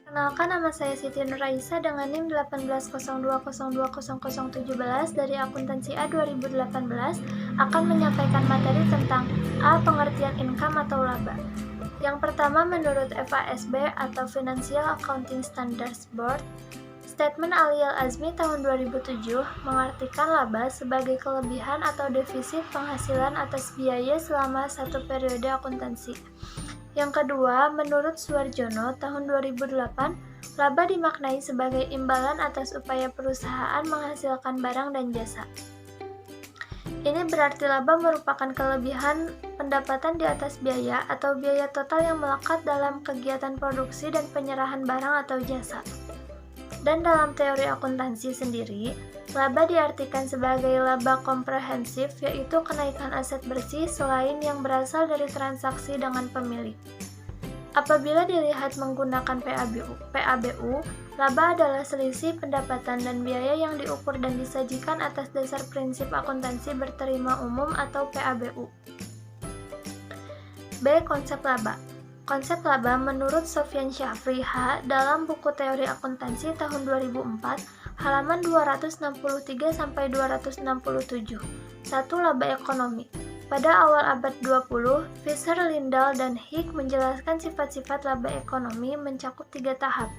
Perkenalkan, nama saya Siti Nuraisa dengan NIM 1802020017 dari Akuntansi A 2018 akan menyampaikan materi tentang A. Pengertian income atau laba. Yang pertama, menurut FASB atau Financial Accounting Standards Board, Statement Ali Al-Azmi tahun 2007 mengartikan laba sebagai kelebihan atau defisit penghasilan atas biaya selama satu periode akuntansi. Yang kedua, menurut Suwarjono tahun 2008, laba dimaknai sebagai imbalan atas upaya perusahaan menghasilkan barang dan jasa. Ini berarti laba merupakan kelebihan pendapatan di atas biaya atau biaya total yang melekat dalam kegiatan produksi dan penyerahan barang atau jasa. Dan dalam teori akuntansi sendiri, laba diartikan sebagai laba komprehensif, yaitu kenaikan aset bersih selain yang berasal dari transaksi dengan pemilik. Apabila dilihat menggunakan PABU, laba adalah selisih pendapatan dan biaya yang diukur dan disajikan atas dasar prinsip akuntansi berterima umum atau PABU. B. Konsep laba. Konsep laba menurut Sofyan Syafri H. dalam buku Teori Akuntansi tahun 2004, halaman 263-267. 1. Laba ekonomi. Pada awal abad 20, Fisher, Lindahl, dan Hick menjelaskan sifat-sifat laba ekonomi mencakup 3 tahap.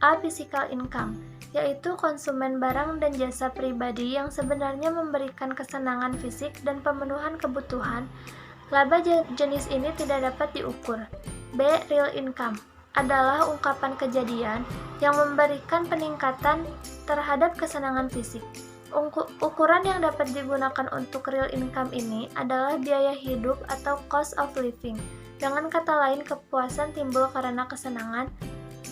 A. Physical income, yaitu konsumen barang dan jasa pribadi yang sebenarnya memberikan kesenangan fisik dan pemenuhan kebutuhan. Laba jenis ini tidak dapat diukur. B. Real income adalah ungkapan kejadian yang memberikan peningkatan terhadap kesenangan fisik. Ukuran yang dapat digunakan untuk real income ini adalah biaya hidup atau cost of living. Dengan kata lain, kepuasan timbul karena kesenangan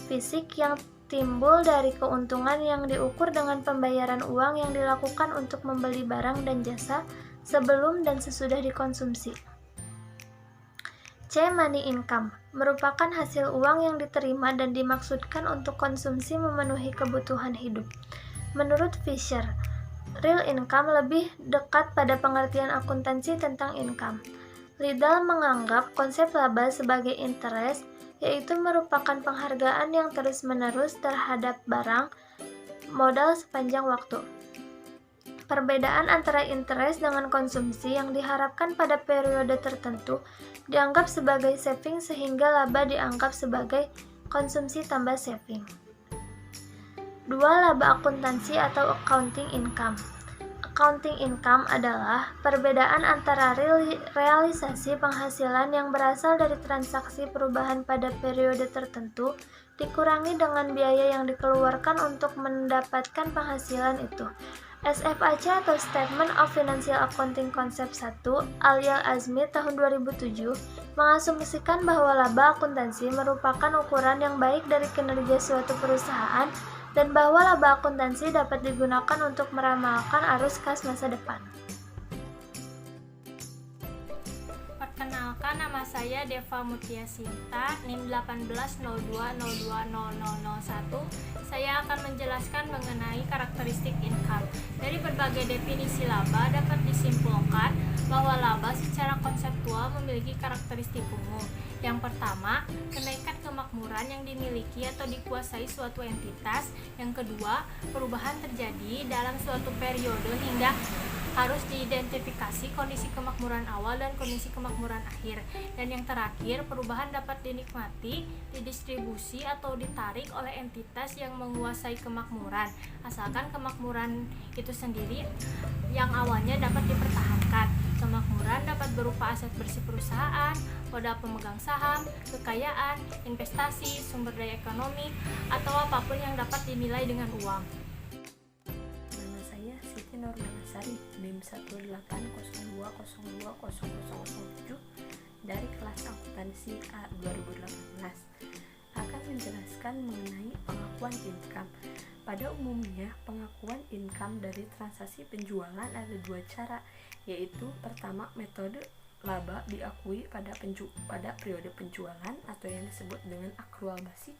fisik yang timbul dari keuntungan yang diukur dengan pembayaran uang yang dilakukan untuk membeli barang dan jasa sebelum dan sesudah dikonsumsi. C. Money income merupakan hasil uang yang diterima dan dimaksudkan untuk konsumsi memenuhi kebutuhan hidup. Menurut Fisher, real income lebih dekat pada pengertian akuntansi tentang income. Lindahl menganggap konsep laba sebagai interest, yaitu merupakan penghargaan yang terus-menerus terhadap barang modal sepanjang waktu. Perbedaan antara interest dengan konsumsi yang diharapkan pada periode tertentu dianggap sebagai saving, sehingga laba dianggap sebagai konsumsi tambah saving. 2. Laba akuntansi atau accounting income. Accounting income adalah perbedaan antara realisasi penghasilan yang berasal dari transaksi perubahan pada periode tertentu dikurangi dengan biaya yang dikeluarkan untuk mendapatkan penghasilan itu. SFAC atau Statement of Financial Accounting Concept 1, Ali Al-Azmi tahun 2007 mengasumsikan bahwa laba akuntansi merupakan ukuran yang baik dari kinerja suatu perusahaan dan bahwa laba akuntansi dapat digunakan untuk meramalkan arus kas masa depan. Perkenalkan, nama saya Deva Mutia Sinta, NIM 1802020001. Saya akan menjelaskan mengenai karakteristik income. Dari berbagai definisi laba dapat disimpulkan bahwa laba secara konseptual memiliki karakteristik umum. Yang pertama, kenaikan kemakmuran yang dimiliki atau dikuasai suatu entitas. Yang kedua, perubahan terjadi dalam suatu periode hingga harus diidentifikasi kondisi kemakmuran awal dan kondisi kemakmuran akhir. Dan yang terakhir, perubahan dapat dinikmati, didistribusi atau ditarik oleh entitas yang menguasai kemakmuran, asalkan kemakmuran itu sendiri yang awalnya dapat dipertahankan. Kemakmuran dapat berupa aset bersih perusahaan, modal pemegang saham, kekayaan, investasi, sumber daya ekonomi, atau apapun yang dapat dinilai dengan uang. Nama saya Siti Nurmanasari, NIM 1802020007 dari kelas akuntansi A 2018, akan menjelaskan mengenai pengakuan income. Pada umumnya, pengakuan income dari transaksi penjualan ada dua cara, yaitu pertama, metode laba diakui pada periode penjualan atau yang disebut dengan accrual basic.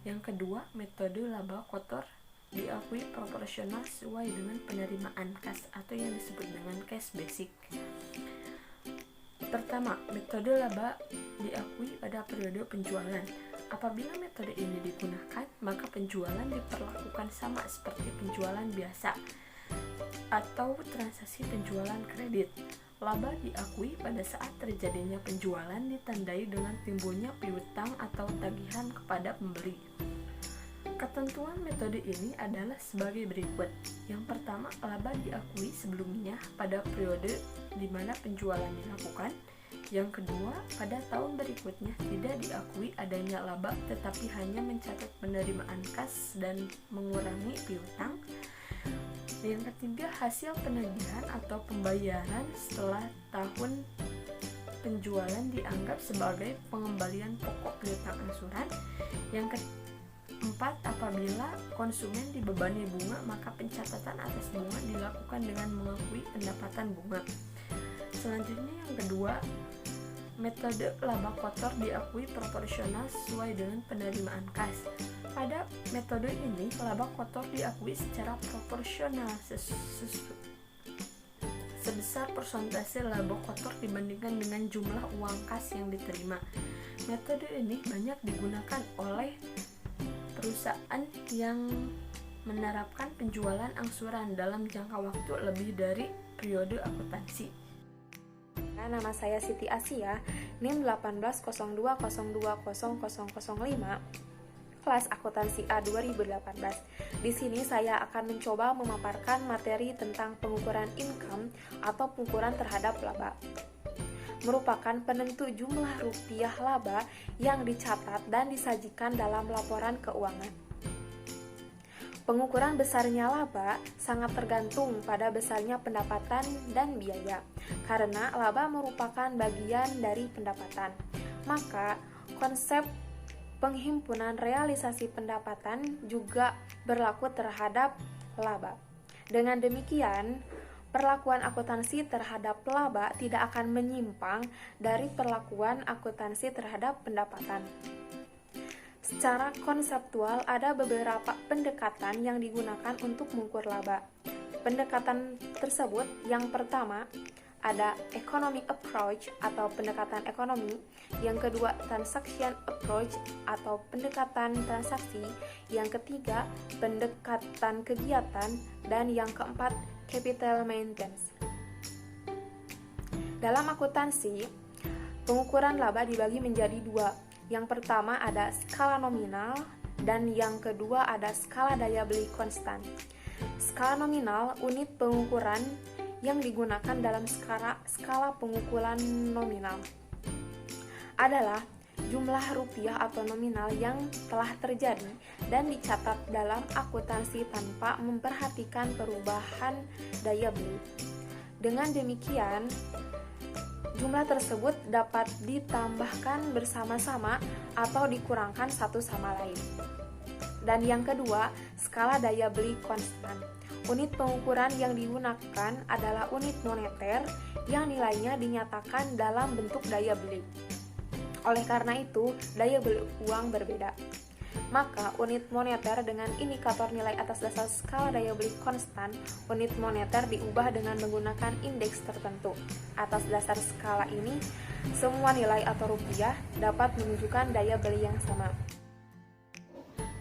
Yang kedua, metode laba kotor diakui proporsional sesuai dengan penerimaan kas atau yang disebut dengan cash basic. Pertama, metode laba diakui pada periode penjualan. Apabila metode ini digunakan, maka penjualan diperlakukan sama seperti penjualan biasa atau transaksi penjualan kredit. Laba diakui pada saat terjadinya penjualan ditandai dengan timbulnya piutang atau tagihan kepada pembeli. Ketentuan metode ini adalah sebagai berikut. Yang pertama, laba diakui sebelumnya pada periode di mana penjualan dilakukan. Yang kedua, pada tahun berikutnya tidak diakui adanya laba tetapi hanya mencatat penerimaan kas dan mengurangi piutang. Yang ketiga, hasil penagihan atau pembayaran setelah tahun penjualan dianggap sebagai pengembalian pokok piutang angsuran. Yang keempat, apabila konsumen dibebani bunga, maka pencatatan atas bunga dilakukan dengan mengakui pendapatan bunga. Selanjutnya yang kedua, metode laba kotor diakui proporsional sesuai dengan penerimaan kas. Pada metode ini, laba kotor diakui secara proporsional sebesar persentase laba kotor dibandingkan dengan jumlah uang kas yang diterima. Metode ini banyak digunakan oleh perusahaan yang menerapkan penjualan angsuran dalam jangka waktu lebih dari periode akuntansi. Nama saya Siti Asia, NIM 1802020005, kelas akuntansi A 2018. Di sini saya akan mencoba memaparkan materi tentang pengukuran income atau pengukuran terhadap laba. Merupakan penentu jumlah rupiah laba yang dicatat dan disajikan dalam laporan keuangan. Pengukuran besarnya laba sangat tergantung pada besarnya pendapatan dan biaya, karena laba merupakan bagian dari pendapatan. Maka, konsep penghimpunan realisasi pendapatan juga berlaku terhadap laba. Dengan demikian, perlakuan akuntansi terhadap laba tidak akan menyimpang dari perlakuan akuntansi terhadap pendapatan. Secara konseptual, ada beberapa pendekatan yang digunakan untuk mengukur laba. Pendekatan tersebut, yang pertama, ada economic approach atau pendekatan ekonomi, yang kedua transaction approach atau pendekatan transaksi, yang ketiga pendekatan kegiatan, dan yang keempat capital maintenance. Dalam akuntansi, pengukuran laba dibagi menjadi dua. Yang pertama ada skala nominal dan yang kedua ada skala daya beli konstan. Skala nominal unit pengukuran yang digunakan dalam skala pengukuran nominal adalah jumlah rupiah atau nominal yang telah terjadi dan dicatat dalam akuntansi tanpa memperhatikan perubahan daya beli. Dengan demikian, jumlah tersebut dapat ditambahkan bersama-sama atau dikurangkan satu sama lain. Dan yang kedua, skala daya beli konstan. Unit pengukuran yang digunakan adalah unit moneter yang nilainya dinyatakan dalam bentuk daya beli. Oleh karena itu, daya beli uang berbeda. Maka, unit moneter dengan indikator nilai atas dasar skala daya beli konstan, unit moneter diubah dengan menggunakan indeks tertentu. Atas dasar skala ini, semua nilai atau rupiah dapat menunjukkan daya beli yang sama.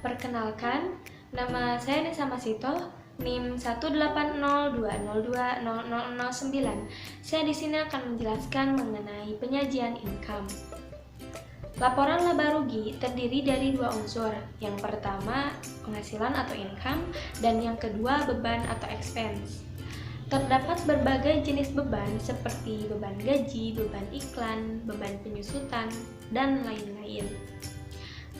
Perkenalkan, nama saya Nisa Masito, NIM 18020200009. Saya di sini akan menjelaskan mengenai penyajian income. Laporan laba rugi terdiri dari dua unsur. Yang pertama, penghasilan atau income, dan yang kedua, beban atau expense. Terdapat berbagai jenis beban seperti beban gaji, beban iklan, beban penyusutan, dan lain-lain.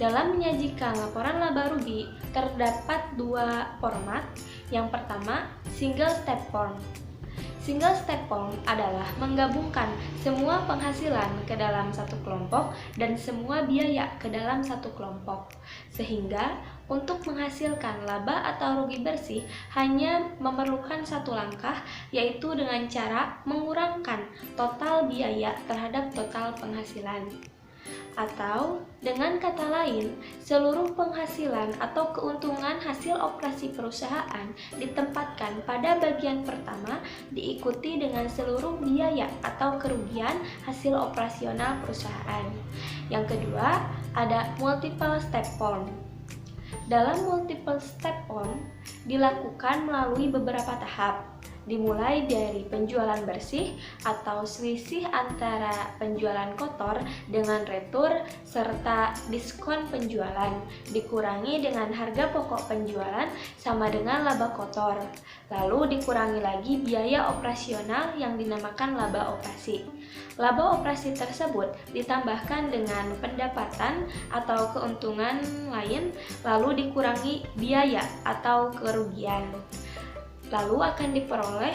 Dalam menyajikan laporan laba rugi, terdapat dua format. Yang pertama, single step form. Single step form adalah menggabungkan semua penghasilan ke dalam satu kelompok dan semua biaya ke dalam satu kelompok. Sehingga untuk menghasilkan laba atau rugi bersih hanya memerlukan satu langkah, yaitu dengan cara mengurangkan total biaya terhadap total penghasilan. Atau dengan kata lain, seluruh penghasilan atau keuntungan hasil operasi perusahaan ditempatkan pada bagian pertama diikuti dengan seluruh biaya atau kerugian hasil operasional perusahaan. Yang kedua ada multiple step form. Dalam multiple step form dilakukan melalui beberapa tahap, dimulai dari penjualan bersih atau selisih antara penjualan kotor dengan retur serta diskon penjualan, dikurangi dengan harga pokok penjualan sama dengan laba kotor, lalu dikurangi lagi biaya operasional yang dinamakan laba operasi. Laba operasi tersebut ditambahkan dengan pendapatan atau keuntungan lain, lalu dikurangi biaya atau kerugian. Lalu akan diperoleh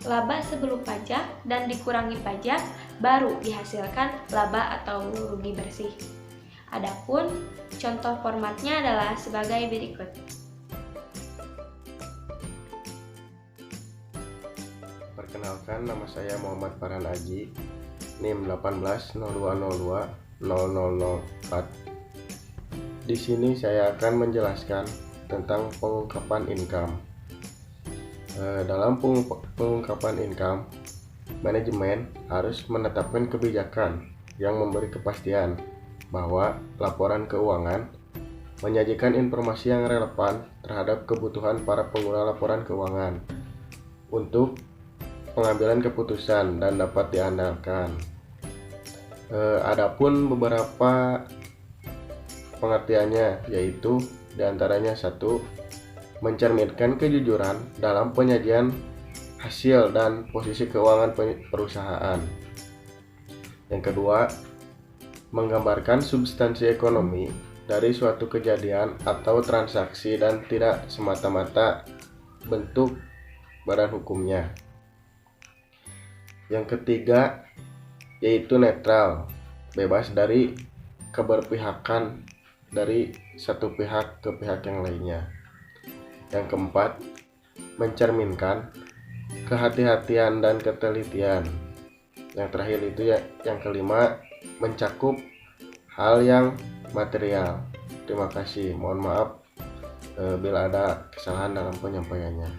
laba sebelum pajak dan dikurangi pajak, baru dihasilkan laba atau rugi bersih. Adapun contoh formatnya adalah sebagai berikut. Perkenalkan, nama saya Muhammad Farhan Aji, NIM 1802020004. Di sini saya akan menjelaskan tentang pengungkapan income. Dalam pengungkapan income, manajemen harus menetapkan kebijakan yang memberi kepastian bahwa laporan keuangan menyajikan informasi yang relevan terhadap kebutuhan para pengguna laporan keuangan untuk pengambilan keputusan dan dapat diandalkan. Adapun beberapa pengertiannya, yaitu diantaranya 1. Mencerminkan kejujuran dalam penyajian hasil dan posisi keuangan perusahaan. Yang kedua, menggambarkan substansi ekonomi dari suatu kejadian atau transaksi dan tidak semata-mata bentuk badan hukumnya. Yang ketiga, yaitu netral, bebas dari keberpihakan dari satu pihak ke pihak yang lainnya. Yang keempat, mencerminkan kehati-hatian dan ketelitian. Yang terakhir itu yang kelima, mencakup hal yang material. Terima kasih. Mohon maaf bila ada kesalahan dalam penyampaiannya.